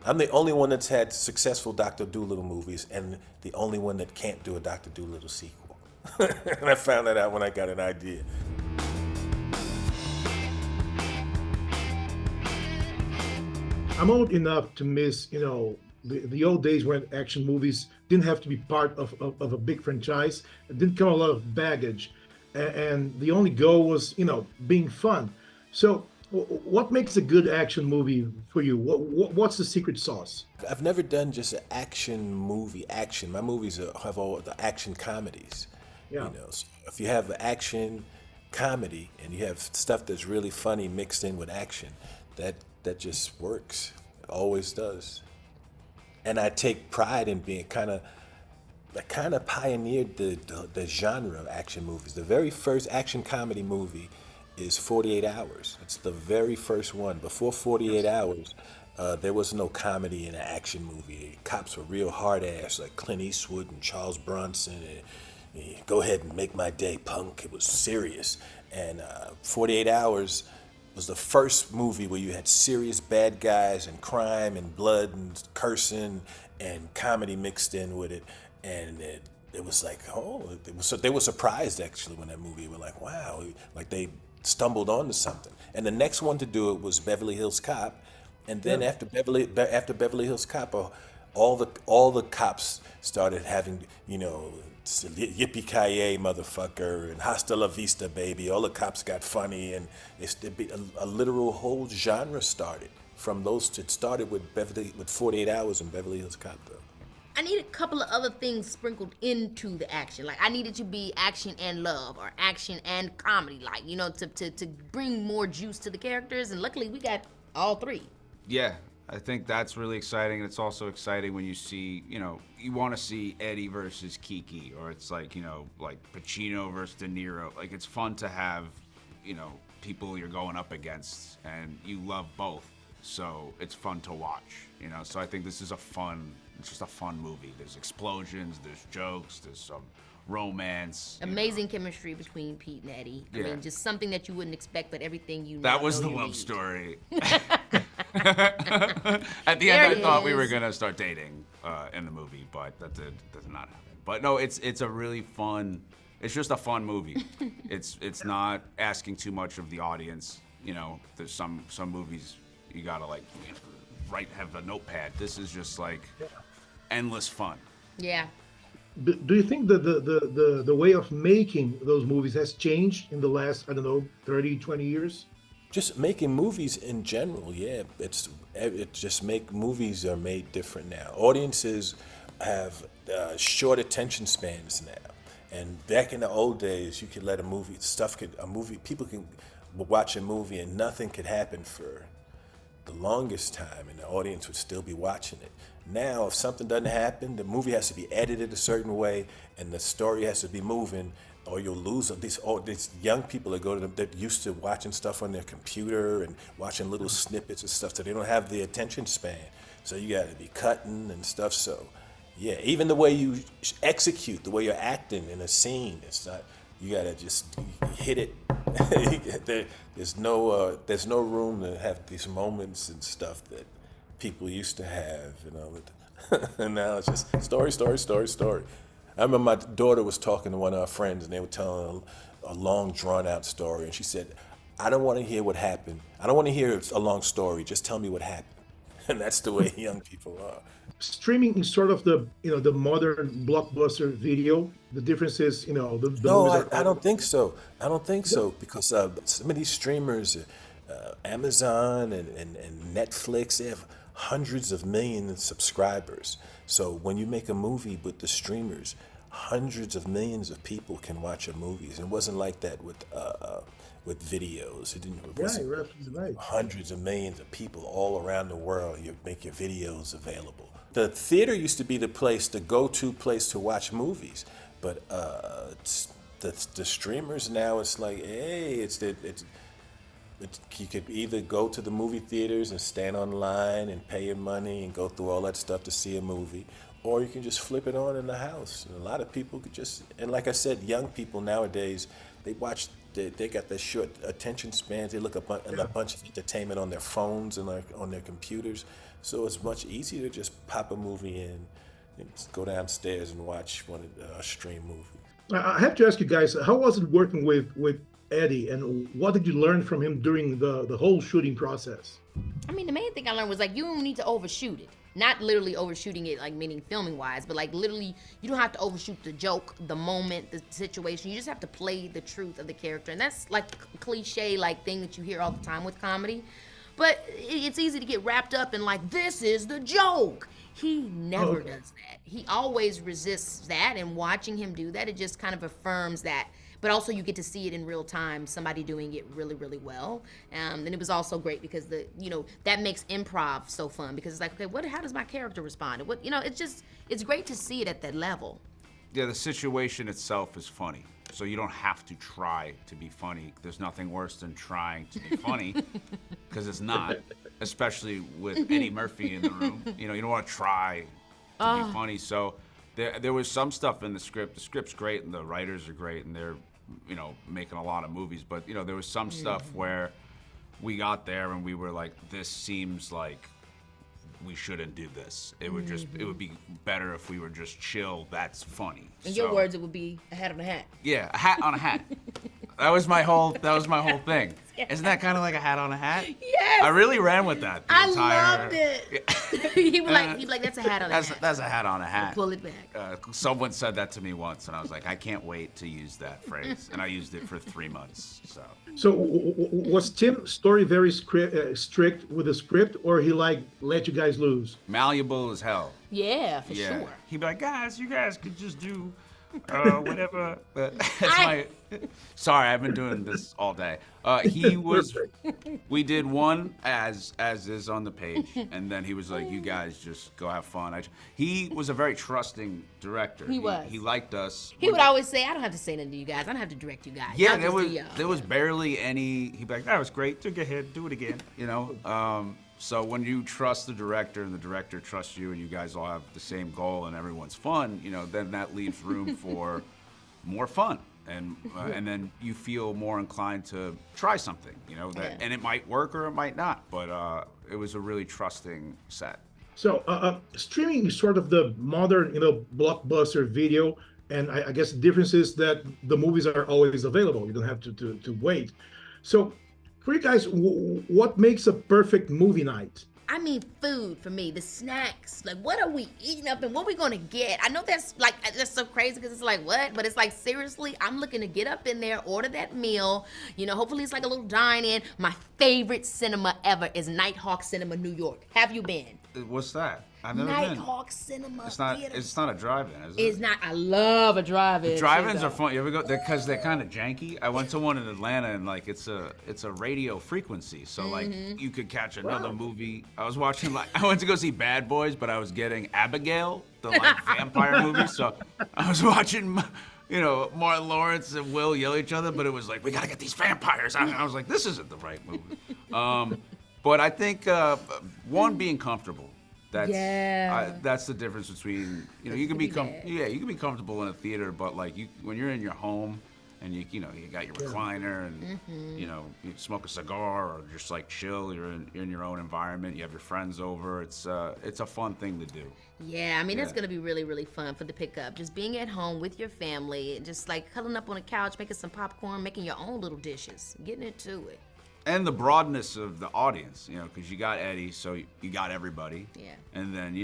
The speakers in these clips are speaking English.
I'm the only one that's had successful Doctor Dolittle movies, and the only one that can't do a Doctor Dolittle sequel. And I found that out when I got an idea. I'm old enough to miss, the old days when action movies didn't have to be part of a big franchise. It didn't come a lot of baggage. And the only goal was, being fun. So, what makes a good action movie for you? What's the secret sauce? I've never done just an action movie. Action. My movies have all the action comedies. Yeah. So if you have action comedy and you have stuff that's really funny mixed in with action, that just works. It always does. And I take pride in being I kind of pioneered the genre of action movies. The very first action comedy movie is 48 Hours. It's the very first one. Before 48 Hours, there was no comedy in an action movie. Cops were real hard ass, like Clint Eastwood and Charles Bronson. Go ahead and make my day, punk. It was serious. And 48 Hours was the first movie where you had serious bad guys and crime and blood and cursing and comedy mixed in with it. And it was like, they were surprised actually when that movie were like, wow, like they stumbled onto something. And the next one to do it was Beverly Hills Cop. And then Yeah. after Beverly Hills Cop, all the cops started having, yippee ki motherfucker and hasta la vista baby. All the cops got funny, and a literal whole genre started from those. It started with 48 Hours and Beverly Hills Cop though. I need a couple of other things sprinkled into the action. Like I need it to be action and love, or action and comedy, like to bring more juice to the characters. And luckily, we got all three. Yeah, I think that's really exciting. And it's also exciting when you see, you want to see Eddie versus Kiki, or it's like, like Pacino versus De Niro. Like it's fun to have, people you're going up against, and you love both. So it's fun to watch, So I think this is it's just a fun movie. There's explosions, there's jokes, there's some romance. Amazing chemistry between Pete and Eddie. I Yeah. mean, just something that you wouldn't expect, but everything you That now was know the you love need. story. At the There end, I it thought we were is. gonna start dating not happen. But not happen. But no, it's a really fun. It's just a fun movie. It's not asking too much of the audience. There's some movies you gotta have a notepad. This is just like endless fun. Yeah. Do you think that the way of making those movies has changed in the last, I don't know, 30, 20 years? Just making movies in general, yeah. It just make movies are made different now. Audiences have short attention spans now, and back in the old days, you could let people can watch a movie and nothing could happen for the longest time, and the audience would still be watching it. Now, if something doesn't happen, the movie has to be edited a certain way, and the story has to be moving, or you'll lose these young people that used to watching stuff on their computer and watching little snippets and stuff, so they don't have the attention span. So you got to be cutting and stuff. So, yeah, even the way you execute, the way you're acting in a scene, it's not. You gotta just hit it. There's no room to have these moments and stuff that people used to have, And now it's just story, story, story, story. I remember my daughter was talking to one of our friends, and they were telling a long, drawn-out story, and she said, "I don't want to hear what happened. I don't want to hear a long story. Just tell me what happened." And that's the way young people are. Streaming is sort of the modern blockbuster video. The difference is, the No, movies I are. don't think so. I don't think so because some of these streamers, Amazon and Netflix, they have hundreds of millions of subscribers. So when you make a movie with the streamers, hundreds of millions of people can watch your movies. It wasn't like that with videos. It Yeah, wasn't you're absolutely right. hundreds of millions of people all around the world. You make your videos available. The theater used to be the go-to place to watch movies, but the streamers now. It's like, hey, you could either go to the movie theaters and stand online and pay your money and go through all that stuff to see a movie, or you can just flip it on in the house. And a lot of people could and like I said, young people nowadays, they watch they got that short attention spans. They look up at a bunch of entertainment on their phones and like on their computers. So it's much easier to just pop a movie in and just go downstairs and watch a stream movie. I have to ask you guys, how was it working with Eddie, and what did you learn from him during the whole shooting process? I mean, the main thing I learned was like you don't need to overshoot it. Not literally overshooting it, like meaning filming wise, but like literally, you don't have to overshoot the joke, the moment, the situation. You just have to play the truth of the character, and that's like a cliche like thing that you hear all the time with comedy. But it's easy to get wrapped up in like this is the joke. He never does that. He always resists that, and watching him do that, it just kind of affirms that. But also you get to see it in real time, somebody doing it really, really well. And it was also great because that makes improv so fun because it's like, okay, how does my character respond? It's great to see it at that level. Yeah, the situation itself is funny. So you don't have to try to be funny. There's nothing worse than trying to be funny because it's not, especially with Eddie Murphy in the room. You don't want to try to be funny. So there was some stuff in the script. The script's great and the writers are great and they're making a lot of movies, but there was some stuff where we got there and we were like, this seems like we shouldn't do this. It would be better if we were just chill. That's funny. In your words, it would be a hat on a hat. Yeah, a hat on a hat. That was my whole thing. Isn't that kind of like a hat on a hat? Yes. I really ran with that. I loved it. He'd be like, that's a hat on a hat. That's a hat on a hat. Pull it back. Someone said that to me once, and I was like, I can't wait to use that phrase. And I used it for 3 months. So was Tim's story very strict with the script, or he let you guys loose? Malleable as hell. Yeah, for sure. He'd be like, guys, you guys could just do whatever. Sorry, I've been doing this all day. We did one as is on the page, and then he was like, you guys just go have fun. He was a very trusting director. He was. He liked us. He would always say, I don't have to say nothing to you guys. I don't have to direct you guys. Yeah, there was barely any. He'd be like, that was great. Go ahead, do it again. So when you trust the director and the director trusts you and you guys all have the same goal and everyone's fun, then that leaves room for more fun. And then you feel more inclined to try something, and it might work or it might not, but it was a really trusting set. So streaming is sort of the modern, blockbuster video, and I guess the difference is that the movies are always available. You don't have to wait. So for you guys, what makes a perfect movie night? I mean, food for me, the snacks. Like, what are we eating up and what are we gonna get? I know that's so crazy because it's like, what? But it's like, seriously, I'm looking to get up in there, order that meal. Hopefully it's like a little dine-in. My favorite cinema ever is Nighthawk Cinema, New York. Have you been? What's that? I've never been. Nighthawk Cinema. It's not a drive-in, is it? It's not. I love a drive-in. Drive-ins are fun. You ever go? Because they're kind of janky. I went to one in Atlanta, and it's a radio frequency, so you could catch another movie. I was watching I went to go see Bad Boys, but I was getting Abigail, the vampire movie. So I was watching, Martin Lawrence and Will yell at each other, but it was like, we gotta get these vampires out. And I was like, this isn't the right movie. But I think one, being comfortable. That's the difference between you can be comfortable in a theater, but when you're in your home and you got your recliner and you smoke a cigar or just chill, you're in your own environment, you have your friends over, it's a fun thing to do. Yeah, I mean that's gonna be really, really fun for the pickup. Just being at home with your family, just cuddling up on a couch, making some popcorn, making your own little dishes, getting into it. And the broadness of the audience, because you got Eddie, so you got everybody. Yeah. And then,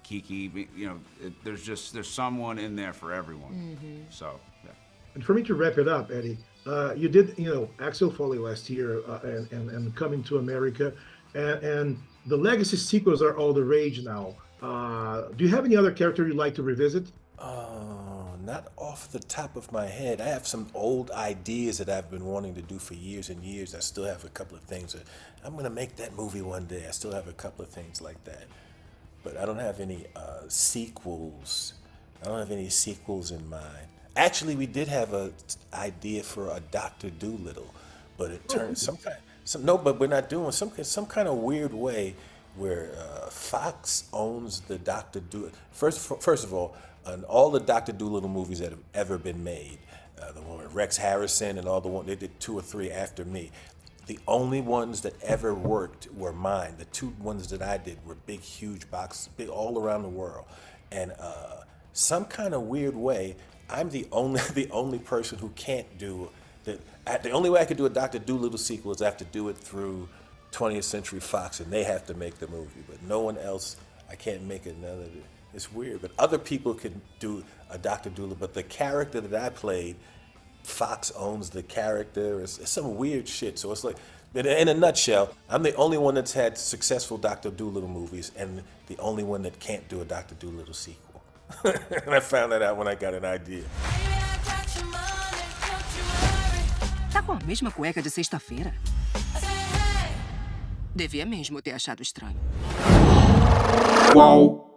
Kiki, there's someone in there for everyone. So, yeah. And for me to wrap it up, Eddie, you did, Axel Foley last year and Coming to America, and the legacy sequels are all the rage now. Do you have any other character you'd like to revisit? Not off the top of my head. I have some old ideas that I've been wanting to do for years and years. I still have a couple of things. I'm going to make that movie one day. I still have a couple of things like that. But I don't have any sequels. I don't have any sequels in mind. Actually, we did have an idea for a Dr. Dolittle, but it turned but we're not doing some kind of weird way where Fox owns the Dr. Dolittle. First of all, on all the Dr. Dolittle movies that have ever been made, the one with Rex Harrison and all the one they did 2 or 3 after me. The only ones that ever worked were mine. The 2 ones that I did were big, huge boxes, big all around the world, and some kind of weird way, I'm the only person who can't do that. The only way I could do a Dr. Dolittle sequel is I have to do it through 20th Century Fox, and they have to make the movie. But no one else, I can't make another. It's weird. But other people could do a Dr. Dolittle. But the character that I played, Fox owns the character. It's some weird shit. So it's like, in a nutshell, I'm the only one that's had successful Dr. Dolittle movies, and the only one that can't do a Dr. Dolittle sequel. And I found that out when I got an idea. Tá com a mesma cueca de sexta-feira? Devia mesmo ter achado estranho. Whoa.